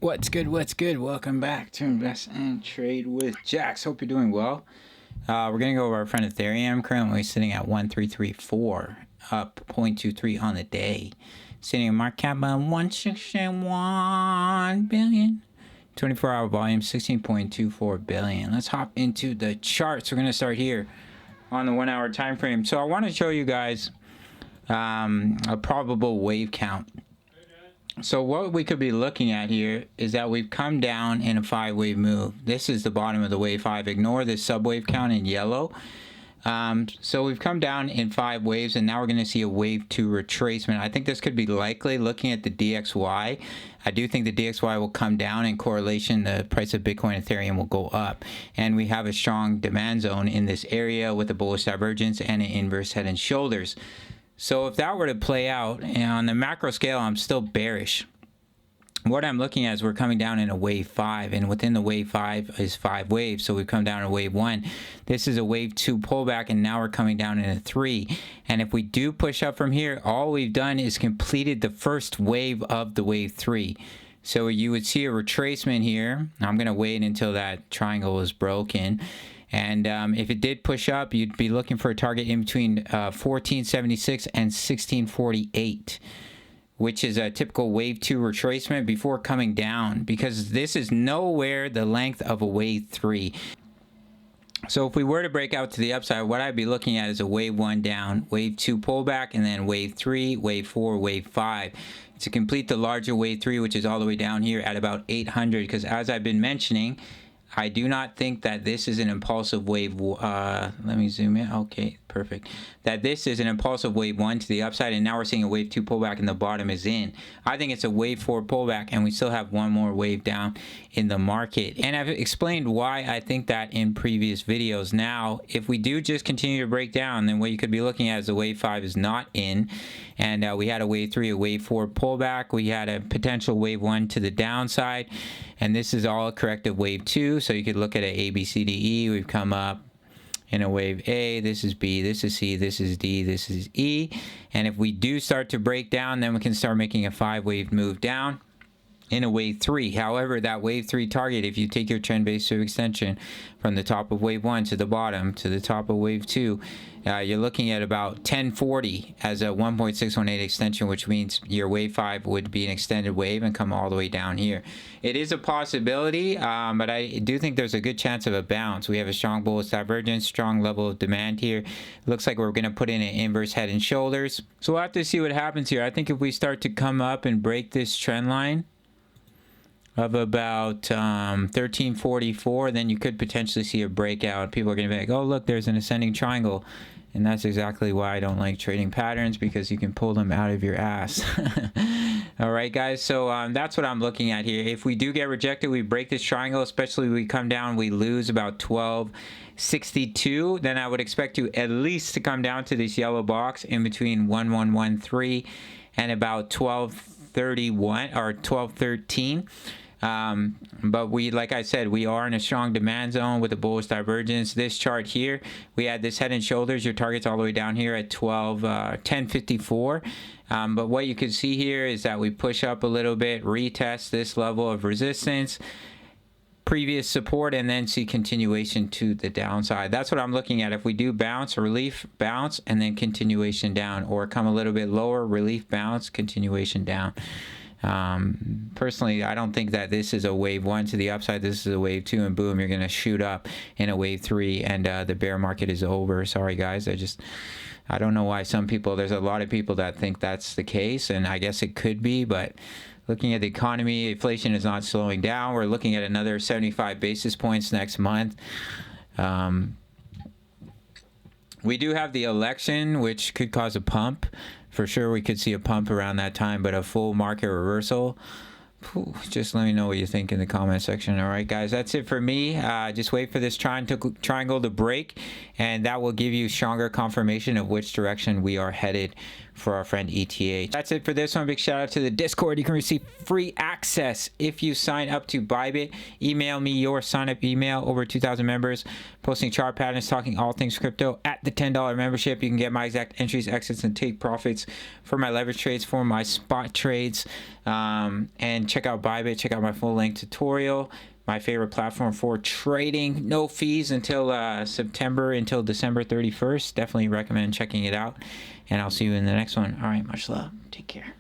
What's good? What's good? Welcome back to Invest and Trade with Jax. Hope you're doing well. We're going to go over our friend Ethereum. Currently sitting at 1334, up 0.23 on the day. Sitting in market cap of 161 billion. 24-hour volume 16.24 billion. Let's hop into the charts. We're going to start here on the 1 hour time frame. So I want to show you guys a probable wave count. So what we could be looking at here is that we've come down in a 5-wave move. This is the bottom of the wave 5. Ignore this subwave count in yellow. So we've come down in 5 waves, and now we're going to see a wave 2 retracement. I think this could be likely looking at the DXY. I do think the DXY will come down in correlation. The price of Bitcoin and Ethereum will go up. And we have a strong demand zone in this area with a bullish divergence and an inverse head and shoulders. So if that were to play out, and on the macro scale, I'm still bearish. What I'm looking at is we're coming down in a wave 5, and within the wave 5 is 5 waves. So we've come down in wave 1. This is a wave 2 pullback, and now we're coming down in a 3. And if we do push up from here, all we've done is completed the first wave of the wave 3. So you would see a retracement here. I'm going to wait until that triangle is broken. And if it did push up, you'd be looking for a target in between 1476 and 1648, which is a typical wave 2 retracement before coming down, because this is nowhere the length of a wave 3. So if we were to break out to the upside, what I'd be looking at is a wave 1 down, wave 2 pullback, and then wave 3, wave 4, wave 5 to complete the larger wave 3, which is all the way down here at about 800. Because as I've been mentioning, I do not think that this is an impulsive wave. Let me zoom in. Okay, perfect. That this is an impulsive wave 1 to the upside, and now we're seeing a wave 2 pullback and the bottom is in. I think it's a wave 4 pullback, and we still have one more wave down in the market. And I've explained why I think that in previous videos. Now, if we do just continue to break down, then what you could be looking at is a wave 5 is not in. And we had a wave 3, a wave 4 pullback. We had a potential wave 1 to the downside. And this is all a corrective wave 2. So you could look at an A, B, C, D, E. We've come up in a wave A. This is B. This is C. This is D. This is E. And if we do start to break down, then we can start making a 5-wave move down in a wave 3. However, that wave 3 target, if you take your trend base to extension from the top of wave 1 to the bottom to the top of wave 2, you're looking at about 1040 as a 1.618 extension, which means your wave 5 would be an extended wave and come all the way down here. It is a possibility, but I do think there's a good chance of a bounce. We have a strong bullish divergence, strong level of demand here. Looks like we're going to put in an inverse head and shoulders. So we'll have to see what happens here. I think if we start to come up and break this trend line of about 1344, then you could potentially see a breakout. People are going to be like, oh, look, there's an ascending triangle. And that's exactly why I don't like trading patterns, because you can pull them out of your ass. All right, guys. So that's what I'm looking at here. If we do get rejected, we break this triangle, especially we come down, we lose about 1262. Then I would expect you at least to come down to this yellow box in between 1113 and about 1231 or 1213. But we, like I said, we are in a strong demand zone with a bullish divergence. This chart here, we had this head and shoulders. Your target's all the way down here at 1054. But what you can see here is that we push up a little bit, retest this level of resistance, previous support, and then see continuation to the downside. That's what I'm looking at. If we do bounce, relief, bounce, and then continuation down, or come a little bit lower, relief, bounce, continuation down. Personally, I don't think that this is a wave 1 to the upside. This is a wave 2, and boom, you're going to shoot up in a wave 3, and the bear market is over. Sorry, guys. I don't know why there's a lot of people that think that's the case, and I guess it could be, but looking at the economy, inflation is not slowing down. We're looking at another 75 basis points next month. We do have the election, which could cause a pump. For sure, we could see a pump around that time, but a full market reversal, just let me know what you think in the comment section. All right, guys, that's it for me. Just wait for this triangle to break, and that will give you stronger confirmation of which direction we are headed for our friend ETH. That's it for this one. Big shout out to the Discord. You can receive free access if you sign up to Bybit. Email me your sign up email. Over 2,000 members posting chart patterns, talking all things crypto at the $10 membership. You can get my exact entries, exits, and take profits for my leverage trades, for my spot trades. And check out Bybit. Check out my full length tutorial. My favorite platform for trading. No fees until September, until December 31st. Definitely recommend checking it out. And I'll see you in the next one. All right, much love. Take care.